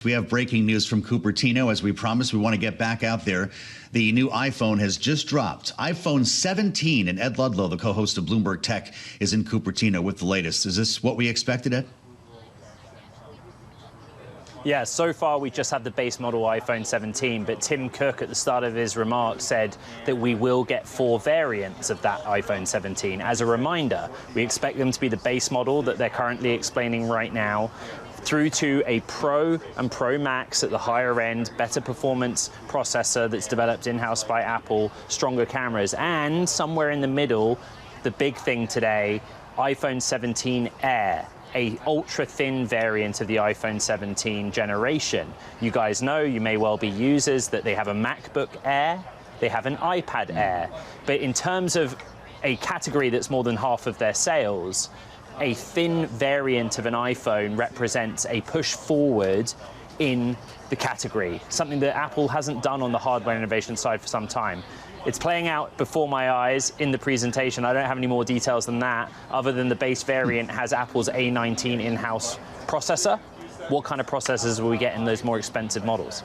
We have breaking news from Cupertino. As we promised, we want to get back out there. The new iPhone has just dropped. iPhone 17, and Ed Ludlow, the co-host of Bloomberg Tech, is in Cupertino with the latest. Is this what we expected, Ed? Yeah, so far we just had the base model iPhone 17, but Tim Cook at the start of his remarks said that we will get 4 variants of that iPhone 17. As a reminder, we expect them to be the base model that they're currently explaining right now, through to a Pro and Pro Max at the higher end, better performance processor that's developed in-house by Apple, stronger cameras, and somewhere in the middle, the big thing today, iPhone 17 Air, a ultra-thin variant of the iPhone 17 generation. You guys know, you may well be users, that they have a MacBook Air, they have an iPad Air, but in terms of a category that's more than half of their sales, a thin variant of an iPhone represents a push forward in the category, something that Apple hasn't done on the hardware innovation side for some time. It's playing out before my eyes in the presentation. I don't have any more details than that, other than the base variant has Apple's A19 in-house processor. What kind of processors will we get in those more expensive models?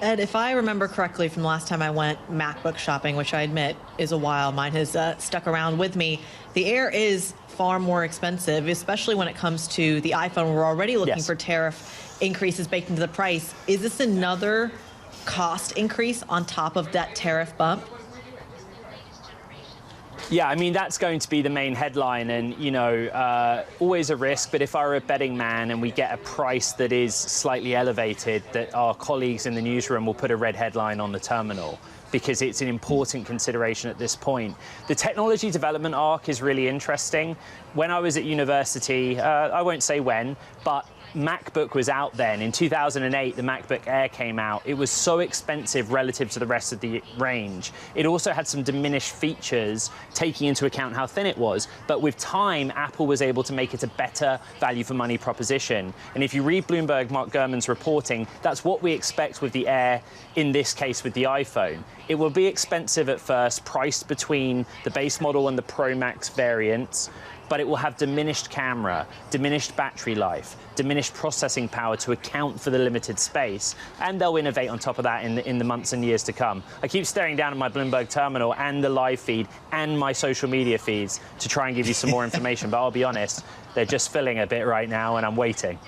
Ed, if I remember correctly from the last time I went MacBook shopping, which I admit is a while, mine has stuck around with me, the Air is far more expensive, especially when it comes to the iPhone. We're already looking for tariff increases baked into the price. Is this another cost increase on top of that tariff bump? Yeah, I mean, that's going to be the main headline, and, you know, always a risk, but if I were a betting man and we get a price that is slightly elevated, that our colleagues in the newsroom will put a red headline on the terminal, because it's an important consideration at this point. The technology development arc is really interesting. When I was at university, I won't say when, but MacBook was out then. In 2008, the MacBook Air came out. It was so expensive relative to the rest of the range. It also had some diminished features, taking into account how thin it was. But with time, Apple was able to make it a better value for money proposition. And if you read Bloomberg, Mark Gurman's reporting, that's what we expect with the Air, in this case with the iPhone. It will be expensive at first, priced between the base model and the Pro Max variants, but it will have diminished camera, diminished battery life, diminished processing power to account for the limited space, and they'll innovate on top of that in the months and years to come. I keep staring down at my Bloomberg terminal and the live feed and my social media feeds to try and give you some more information, but I'll be honest, they're just filling a bit right now, and I'm waiting.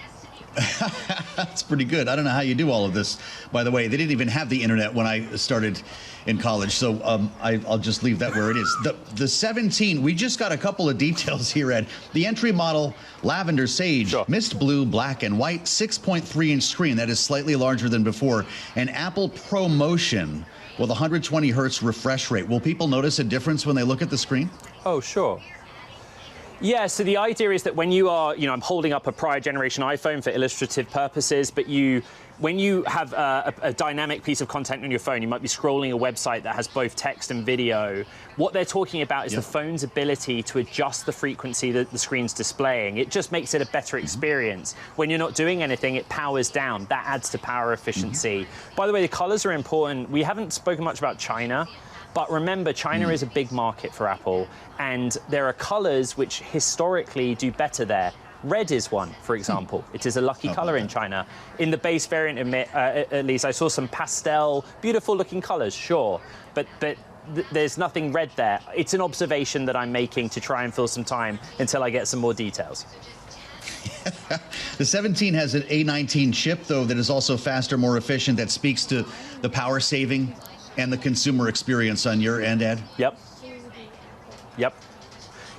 That's pretty good. I don't know how you do all of this. By the way, they didn't even have the internet when I started in college, so I'll just leave that where it is. The 17, we just got a couple of details here, Ed. The entry model, lavender, sage, mist blue, black, and white, 6.3-inch screen. That is slightly larger than before. And Apple ProMotion with 120 hertz refresh rate. Will people notice a difference when they look at the screen? Oh, sure. Yeah, so the idea is that when you are, you know, I'm holding up a prior generation iPhone for illustrative purposes, but when you have a dynamic piece of content on your phone, you might be scrolling a website that has both text and video. What they're talking about is the phone's ability to adjust the frequency that the screen's displaying. It just makes it a better experience. When you're not doing anything, it powers down. That adds to power efficiency. By the way, the colors are important. We haven't spoken much about China. But remember, China is a big market for Apple, and there are colors which historically do better there. Red is one, for example. It is a lucky color in China. In the base variant, at least, I saw some pastel, beautiful-looking colors, sure, but there's nothing red there. It's an observation that I'm making to try and fill some time until I get some more details. The 17 has an A19 chip, though, that is also faster, more efficient, that speaks to the power saving and the consumer experience on your end, Ed? Yep.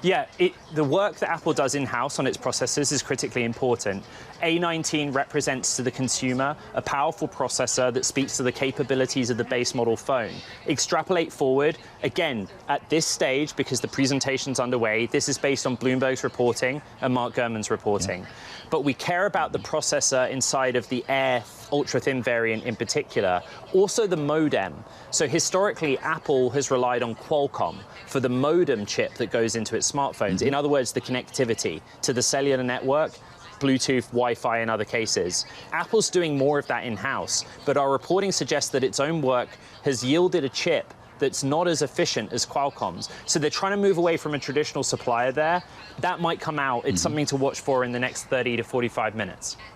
Yeah, the work that Apple does in-house on its processors is critically important. A19 represents to the consumer a powerful processor that speaks to the capabilities of the base model phone. Extrapolate forward, again, at this stage, because the presentation's underway, this is based on Bloomberg's reporting and Mark Gurman's reporting. But we care about the processor inside of the Air ultra-thin variant in particular, also the modem. So historically, Apple has relied on Qualcomm for the modem chip that goes into its smartphones. In other words, the connectivity to the cellular network, Bluetooth, Wi-Fi in other cases. Apple's doing more of that in-house, but our reporting suggests that its own work has yielded a chip that's not as efficient as Qualcomm's. So they're trying to move away from a traditional supplier there. That might come out. It's something to watch for in the next 30 to 45 minutes.